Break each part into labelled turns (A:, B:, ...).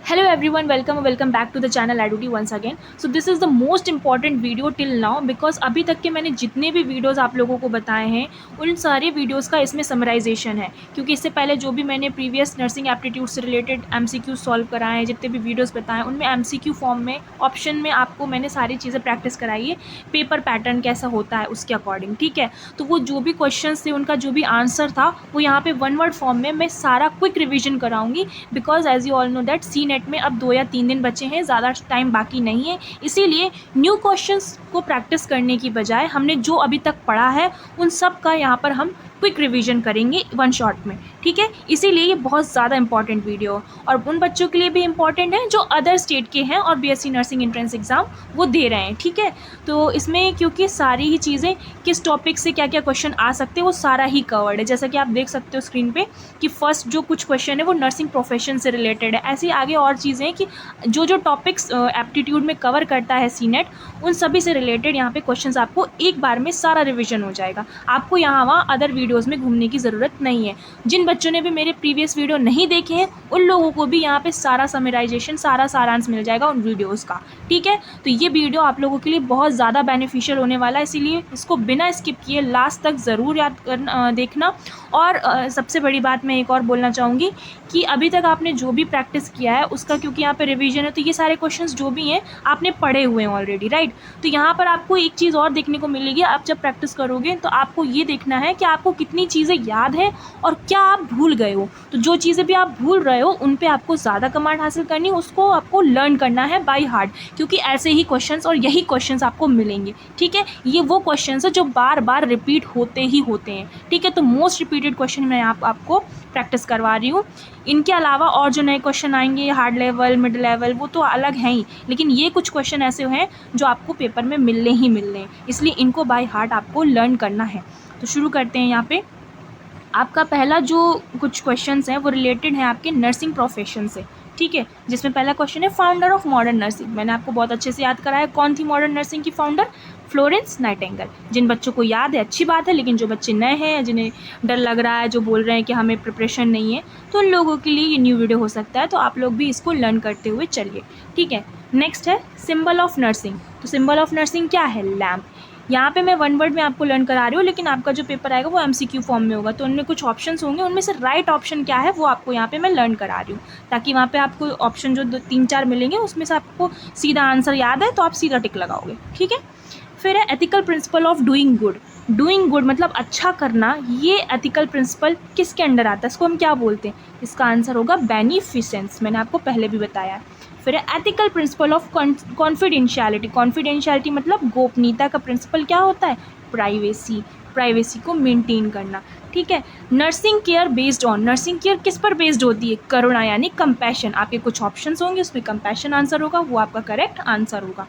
A: Hello everyone, welcome back to the channel Aduti once again. So this is the most important video till now because अभी तक के मैंने जितने भी videos आप लोगों को बताए हैं उन सारे वीडियोस का इसमें समराइजेशन है, क्योंकि इससे पहले जो भी मैंने प्रीवियस नर्सिंग एप्टीट्यूड से रिलेटेड एमसीक्यू सॉल्व कराए हैं, जितने भी वीडियोस बताए उनमें एमसीक्यू फॉर्म में ऑप्शन में आपको मैंने सारी चीज़ें प्रैक्टिस कराई है, पेपर पैटर्न कैसा होता है उसके अकॉर्डिंग, ठीक है। तो वो जो भी क्वेश्चन थे उनका जो भी आंसर था वो यहाँ पे वन वर्ड फॉर्म में मैं सारा क्विक रिविजन कराऊंगी, because as you all know that C NET में अब 2 या 3 दिन बचे हैं, ज़्यादा टाइम बाकी नहीं है। इसीलिए न्यू क्वेश्चंस को प्रैक्टिस करने की बजाय हमने जो अभी तक पढ़ा है उन सब का यहाँ पर हम क्विक रिवीजन करेंगे वन शॉट में, ठीक है। इसीलिए ये बहुत ज़्यादा इंपॉर्टेंट वीडियो और उन बच्चों के लिए भी इंपॉर्टेंट है जो अदर स्टेट के हैं और बीएससी नर्सिंग एंट्रेंस एग्ज़ाम वो दे रहे हैं, ठीक है। तो इसमें क्योंकि सारी ही चीज़ें किस टॉपिक से क्या क्या क्वेश्चन आ सकते हैं वो सारा ही कवर्ड है, जैसा कि आप देख सकते हो स्क्रीन पे कि फर्स्ट जो कुछ क्वेश्चन है वो नर्सिंग प्रोफेशन से रिलेटेड है। ऐसे आगे और चीज़ें हैं कि जो जो टॉपिक्स एप्टीट्यूड में कवर करता है सी नेट उन सभी से रिलेटेड यहाँ पे क्वेश्चंस आपको एक बार में सारा रिवीजन हो जाएगा। आपको यहाँ वहाँ अदर वीडियोस में घूमने की ज़रूरत नहीं है। जिन बच्चों ने भी मेरे प्रीवियस वीडियो नहीं देखे हैं उन लोगों को भी यहाँ पे सारा समराइजेशन, सारा सारांश मिल जाएगा उन वीडियोज़ का, ठीक है। तो ये वीडियो आप लोगों के लिए बहुत ज़्यादा बेनिफिशियल होने वाला है, इसीलिए इसको बिना स्किप किए लास्ट तक ज़रूर याद करना देखना। और सबसे बड़ी बात मैं एक और बोलना चाहूँगी कि अभी तक आपने जो भी प्रैक्टिस किया है उसका, क्योंकि यहाँ पे रिवीजन है तो ये सारे क्वेश्चंस जो भी हैं आपने पढ़े हुए हैं ऑलरेडी, राइट। तो यहाँ पर आपको एक चीज़ और देखने को मिलेगी, आप जब प्रैक्टिस करोगे तो आपको ये देखना है कि आपको कितनी चीज़ें याद है और क्या आप भूल गए हो। तो जो चीज़ें भी आप भूल रहे हो उन पर आपको ज़्यादा कमांड हासिल करनी, उसको आपको लर्न करना है बाई हार्ट, क्योंकि ऐसे ही क्वेश्चंस और यही क्वेश्चंस आपको मिलेंगे, ठीक है। ये वो क्वेश्चंस है जो बार बार रिपीट होते ही होते हैं, ठीक है। तो मोस्ट रिपीटेड क्वेश्चन मैं आपको प्रैक्टिस करवा रही हूँ। इनके अलावा और जो नए क्वेश्चन आएंगे हार्ड लेवल, मिड लेवल, वो तो अलग हैं ही, लेकिन ये कुछ क्वेश्चन ऐसे हैं जो आपको पेपर में मिलने ही मिलने हैं, इसलिए इनको बाय हार्ट आपको लर्न करना है। तो शुरू करते हैं। यहाँ पे आपका पहला जो कुछ क्वेश्चंस हैं वो रिलेटेड है आपके नर्सिंग प्रोफेशन से, ठीक है। जिसमें पहला क्वेश्चन है फाउंडर ऑफ मॉडर्न नर्सिंग। मैंने आपको बहुत अच्छे से याद कराया कौन थी मॉडर्न नर्सिंग की फाउंडर, फ्लोरेंस नाइटिंगेल। जिन बच्चों को याद है अच्छी बात है, लेकिन जो बच्चे नए हैं, जिन्हें डर लग रहा है, जो बोल रहे हैं कि हमें प्रिपरेशन नहीं है, तो उन लोगों के लिए ये न्यू वीडियो हो सकता है, तो आप लोग भी इसको लर्न करते हुए चलिए, ठीक है। नेक्स्ट है सिंबल ऑफ नर्सिंग। तो सिंबल ऑफ नर्सिंग क्या है, लैम्प। यहाँ पे मैं वन वर्ड में आपको लर्न करा रही हूँ, लेकिन आपका जो पेपर आएगा वो एमसीक्यू फॉर्म में होगा, तो उनमें कुछ ऑप्शंस होंगे, उनमें से राइट ऑप्शन क्या है वो आपको यहाँ पे मैं लर्न करा रही हूँ, ताकि वहाँ पे आपको ऑप्शन जो 2-3-4 मिलेंगे उसमें से आपको सीधा आंसर याद है तो आप सीधा टिक लगाओगे, ठीक है। फिर है ethical principle of doing good. Doing good मतलब अच्छा करना, ये एथिकल प्रिंसिपल किसके अंडर आता है, इसको हम क्या बोलते हैं, इसका आंसर होगा बेनिफिसेंस, मैंने आपको पहले भी बताया है। फिर है ethical principle of confidentiality. Confidentiality मतलब गोपनीयता का प्रिंसिपल क्या होता है, प्राइवेसी, प्राइवेसी को मेंटेन करना, ठीक है। Nursing care based on, nursing care किस पर बेस्ड होती है, करुणा यानी कंपैशन। आपके कुछ ऑप्शंस होंगे उसमें कंपैशन आंसर होगा, वो आपका करेक्ट आंसर होगा।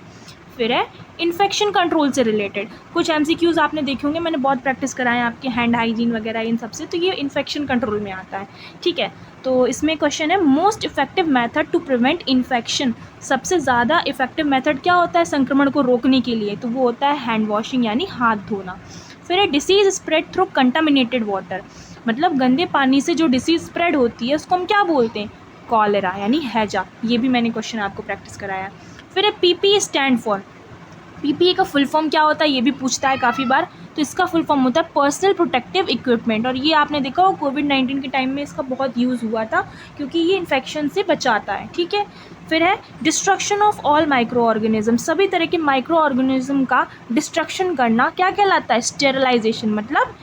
A: फिर है इन्फेक्शन कंट्रोल से रिलेटेड, कुछ एमसीक्यूज आपने देखे होंगे, मैंने बहुत प्रैक्टिस कराए हैं आपके हैंड हाइजीन वगैरह इन सब से, तो ये इन्फेक्शन कंट्रोल में आता है, ठीक है। तो इसमें क्वेश्चन है most effective method to prevent infection. सबसे ज़्यादा इफेक्टिव मेथड क्या होता है संक्रमण को रोकने के लिए, तो वो होता है हैंड वॉशिंग यानी हाथ धोना। फिर है disease spread through contaminated water, मतलब गंदे पानी से जो डिसीज़ स्प्रेड होती है उसको हम क्या बोलते हैं, कॉलेरा यानी हैजा। ये भी मैंने क्वेश्चन आपको प्रैक्टिस कराया है। फिर है पीपीई स्टैंड फॉर, पीपीई का फुल फॉर्म क्या होता है ये भी पूछता है काफ़ी बार, तो इसका फुल फॉर्म होता है पर्सनल प्रोटेक्टिव इक्विपमेंट, और ये आपने देखा हो कोविड-19 के टाइम में इसका बहुत यूज़ हुआ था, क्योंकि ये इन्फेक्शन से बचाता है, ठीक है। फिर है destruction of all micro organism, सभी तरह के माइक्रो ऑर्गेनिज्म का डिस्ट्रक्शन करना क्या कहलाता है, स्टेरिलाइजेशन, मतलब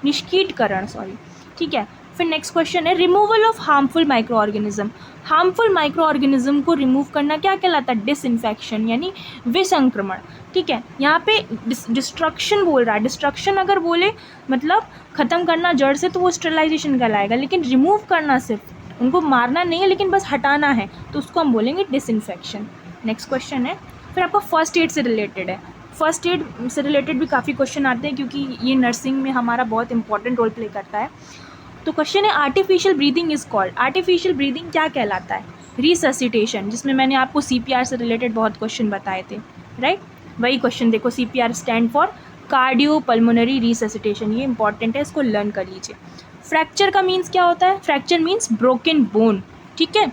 A: निष्कीटकरण, सॉरी, ठीक है। फिर नेक्स्ट क्वेश्चन है removal of harmful micro organism. Harmful micro organism को रिमूव करना क्या कहलाता है, डिसइंफेक्शन यानी विसंक्रमण, ठीक है। यहाँ पे डिस्ट्रक्शन बोल रहा है, डिस्ट्रक्शन अगर बोले मतलब ख़त्म करना जड़ से तो वो स्टेरिलाइजेशन कहलाएगा, लेकिन रिमूव करना सिर्फ उनको मारना नहीं है लेकिन बस हटाना है, तो उसको हम बोलेंगे डिसइंफेक्शन। नेक्स्ट क्वेश्चन है फिर आपका फर्स्ट एड से रिलेटेड है। फर्स्ट एड से रिलेटेड भी काफ़ी क्वेश्चन आते हैं, क्योंकि ये नर्सिंग में हमारा बहुत इंपॉर्टेंट रोल प्ले करता है। तो क्वेश्चन है artificial breathing is called, artificial breathing क्या कहलाता है, रिससिटेशन, जिसमें मैंने आपको सीपीआर से रिलेटेड बहुत क्वेश्चन बताए थे, राइट। वही क्वेश्चन देखो, CPR stand for cardio pulmonary resuscitation, ये इंपॉर्टेंट है, इसको लर्न कर लीजिए। फ्रैक्चर का मीन्स क्या होता है? फ्रैक्चर मीन्स ब्रोकन बोन, ठीक है,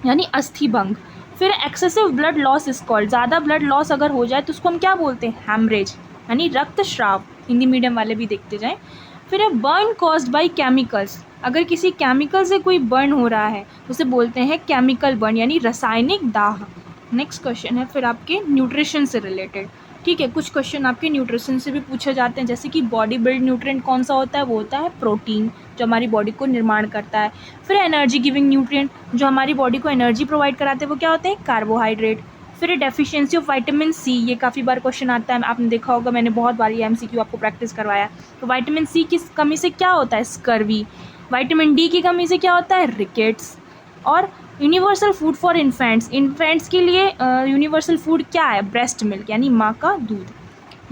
A: यानी अस्थि भंग। फिर excessive blood loss is called, ज़्यादा ब्लड लॉस अगर हो जाए तो उसको हम क्या बोलते हैं? हैमरेज, यानी रक्तस्राव। हिंदी मीडियम वाले भी देखते जाएं। फिर है बर्न कॉज्ड बाय केमिकल्स, अगर किसी केमिकल से कोई बर्न हो रहा है उसे बोलते हैं केमिकल बर्न, यानी रासायनिक दाह। नेक्स्ट क्वेश्चन है फिर आपके न्यूट्रिशन से रिलेटेड, ठीक है। कुछ क्वेश्चन आपके न्यूट्रिशन से भी पूछे जाते हैं, जैसे कि बॉडी बिल्ड न्यूट्रिएंट कौन सा होता है? वो होता है प्रोटीन, जो हमारी बॉडी को निर्माण करता है। फिर एनर्जी गिविंग न्यूट्रिएंट, जो हमारी बॉडी को एनर्जी प्रोवाइड कराते हैं, वो क्या होते हैं? कार्बोहाइड्रेट। फिर डेफिशिएंसी ऑफ विटामिन सी, ये काफ़ी बार क्वेश्चन आता है, आपने देखा होगा, मैंने बहुत बार ये MCQ आपको प्रैक्टिस करवाया। तो विटामिन सी की कमी से क्या होता है? स्कर्वी। विटामिन डी की कमी से क्या होता है? रिकेट्स। और universal food for infants, infants के लिए यूनिवर्सल फूड क्या है? ब्रेस्ट मिल्क, यानी माँ का दूध।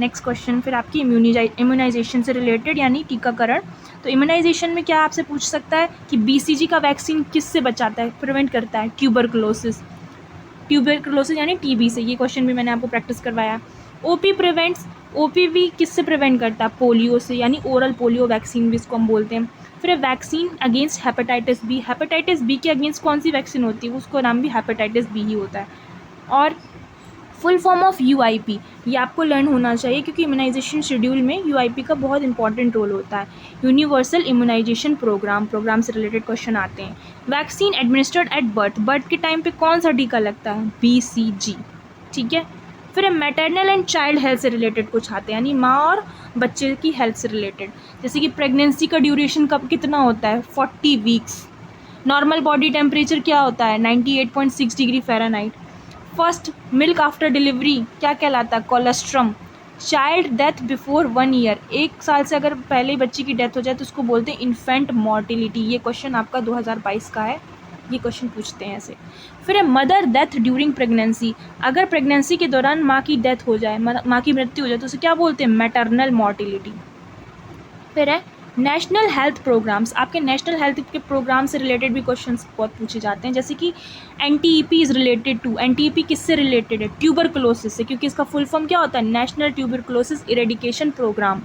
A: नेक्स्ट क्वेश्चन फिर आपकी इम्यूनाइजेशन से रिलेटेड, यानी टीकाकरण। तो इम्यूनाइजेशन में क्या आपसे पूछ सकता है कि BCG का वैक्सीन किससे बचाता है, प्रिवेंट करता है? ट्यूबरकुलोसिस, यानी TB से। ये क्वेश्चन भी मैंने आपको प्रैक्टिस करवाया। OP प्रिवेंट्स, OP भी किससे प्रिवेंट करता है? पोलियो से, यानी ओरल पोलियो वैक्सीन भी इसको हम बोलते हैं। फिर vaccine against hepatitis B, hepatitis B के अगेंस्ट कौन सी वैक्सीन होती है? उसको नाम भी हेपेटाइटिस बी ही होता है। और फुल फॉर्म ऑफ UIP, ये आपको लर्न होना चाहिए, क्योंकि इम्यूनाइजेशन शेड्यूल में UIP का बहुत इंपॉर्टेंट रोल होता है। यूनिवर्सल इम्यूनाइजेशन प्रोग्राम से रिलेटेड क्वेश्चन आते हैं। वैक्सीन एडमिनिस्टर्ड एट बर्थ के टाइम पे कौन सा टीका लगता है? BCG, ठीक है। फिर मैटरनल एंड चाइल्ड हेल्थ से रिलेटेड कुछ आते हैं, यानी माँ और बच्चे की हेल्थ से रिलेटेड, जैसे कि प्रेगनेंसी का ड्यूरेशन कब कितना होता है? 40 वीक्स। नॉर्मल बॉडी टेम्परेचर क्या होता है? 98.6 degree Fahrenheit. First milk after delivery क्या कहलाता है? Colostrum. Child death before 1 year, 1 साल से अगर पहले बच्ची की डेथ हो जाए तो उसको बोलते हैं इन्फेंट मॉर्टिलिटी। ये क्वेश्चन आपका 2022 का है, ये क्वेश्चन पूछते हैं ऐसे। फिर है मदर डेथ ड्यूरिंग प्रेगनेंसी, अगर प्रेगनेंसी के दौरान माँ की डेथ हो जाए, माँ की मृत्यु हो जाए, तो उसे क्या बोलते हैं? Maternal mortality. फिर है नेशनल हेल्थ प्रोग्राम्स, आपके नेशनल हेल्थ के प्रोग्राम से रिलेटेड भी क्वेश्चंस बहुत पूछे जाते हैं, जैसे कि NTEP is related to, NTEP किससे रिलेटेड है? ट्यूबरकुलोसिस से, क्योंकि इसका फुल फॉर्म क्या होता है? National tuberculosis eradication programme.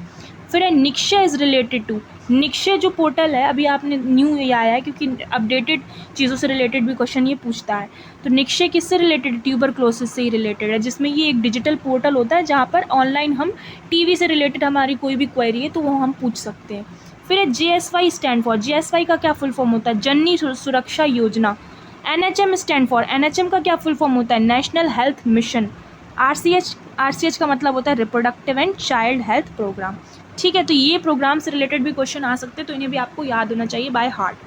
A: फिर है Nikshay is related to, Nikshay जो पोर्टल है, अभी आपने न्यू ये आया है, क्योंकि अपडेटेड चीज़ों से रिलेटेड भी क्वेश्चन ये पूछता है। तो निक्षय किससे रिलेटेड है? ट्यूबरकुलोसिस से ही रिलेटेड है, जिसमें ये एक डिजिटल पोर्टल होता है जहाँ पर ऑनलाइन हम TB से रिलेटेड हमारी कोई भी क्वेरी है तो वो हम पूछ सकते हैं। फिर है JSY स्टैंड फॉर, JSY का क्या फुल फॉर्म होता है? जननी सुरक्षा योजना। NHM स्टैंड फॉर, NHM का क्या फुल फॉर्म होता है? National health mission. RCH का मतलब होता है reproductive and child health programme, ठीक है। तो ये प्रोग्राम से रिलेटेड भी क्वेश्चन आ सकते हैं, तो इन्हें भी आपको याद होना चाहिए बाय हार्ट।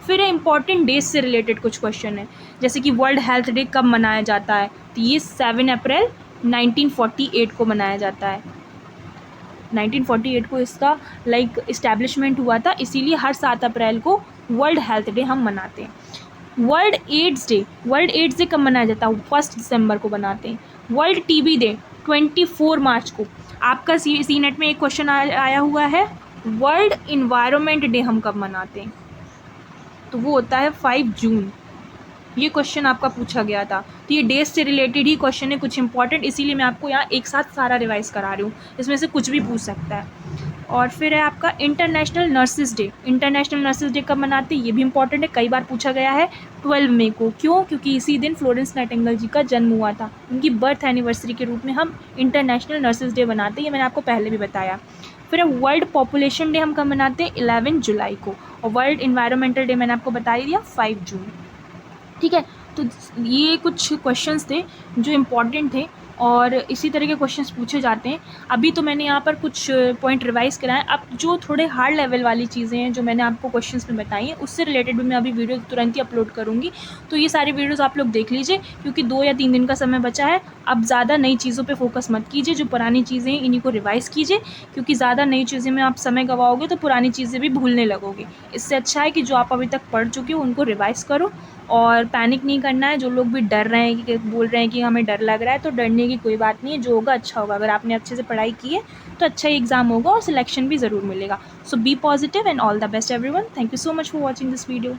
A: फिर इंपॉर्टेंट डेज से रिलेटेड कुछ क्वेश्चन है, जैसे कि वर्ल्ड हेल्थ डे कब मनाया जाता है? तो ये 7 अप्रैल 1948 को मनाया जाता है। 1948 को इसका इस्टेब्लिशमेंट हुआ था, इसीलिए हर 7 अप्रैल को वर्ल्ड हेल्थ डे हम मनाते हैं। वर्ल्ड एड्स डे कब मनाया जाता है? 1 दिसंबर को बनाते हैं। वर्ल्ड TB डे 24 मार्च को। आपका CNET में एक क्वेश्चन आया हुआ है, वर्ल्ड इन्वायरमेंट डे हम कब मनाते हैं? तो वो होता है 5 जून। ये क्वेश्चन आपका पूछा गया था, तो ये डेज से रिलेटेड ही क्वेश्चन है, कुछ इंपॉर्टेंट, इसीलिए मैं आपको यहाँ एक साथ सारा रिवाइज करा रही हूँ, इसमें से कुछ भी पूछ सकता है। और फिर है आपका international nurses day. International nurses day कब मनाते हैं? ये भी इंपॉर्टेंट है, कई बार पूछा गया है। 12 मई को। क्यों? क्योंकि इसी दिन फ्लोरेंस नाइटिंगेल जी का जन्म हुआ था, उनकी बर्थ एनिवर्सरी के रूप में हम इंटरनेशनल नर्सेज डे मनाते हैं, ये मैंने आपको पहले भी बताया। फिर वर्ल्ड पॉपुलेशन डे हम कब मनाते हैं? 11 जुलाई को। और वर्ल्ड इन्वायरमेंटल डे मैंने आपको बता ही दिया, 5 जून, ठीक है। तो ये कुछ क्वेश्चंस थे जो इम्पॉर्टेंट थे, और इसी तरह के क्वेश्चंस पूछे जाते हैं। अभी तो मैंने यहाँ पर कुछ पॉइंट रिवाइज कराए, अब जो थोड़े हार्ड लेवल वाली चीज़ें हैं जो मैंने आपको क्वेश्चंस में बताई हैं, उससे रिलेटेड भी मैं अभी वीडियो तुरंत ही अपलोड करूँगी। तो ये सारी वीडियोज़ आप लोग देख लीजिए, क्योंकि 2 या 3 दिन का समय बचा है। अब ज़्यादा नई चीज़ों पर फोकस मत कीजिए, जो पुरानी चीज़ें हैं इन्हीं को रिवाइज़ कीजिए, क्योंकि ज़्यादा नई चीज़ें में आप समय गवाओगे तो पुरानी चीज़ें भी भूलने लगोगे। इससे अच्छा है कि जो आप अभी तक पढ़ चुके हो उनको रिवाइज़ करो, और पैनिक नहीं करना है। जो लोग भी डर रहे हैं, कि बोल रहे हैं कि हमें डर लग रहा है, तो डरने की कोई बात नहीं है, जो होगा अच्छा होगा। अगर आपने अच्छे से पढ़ाई की है तो अच्छा ही एग्ज़ाम होगा और सिलेक्शन भी ज़रूर मिलेगा। So be positive and all the best everyone. Thank you so much for watching this video.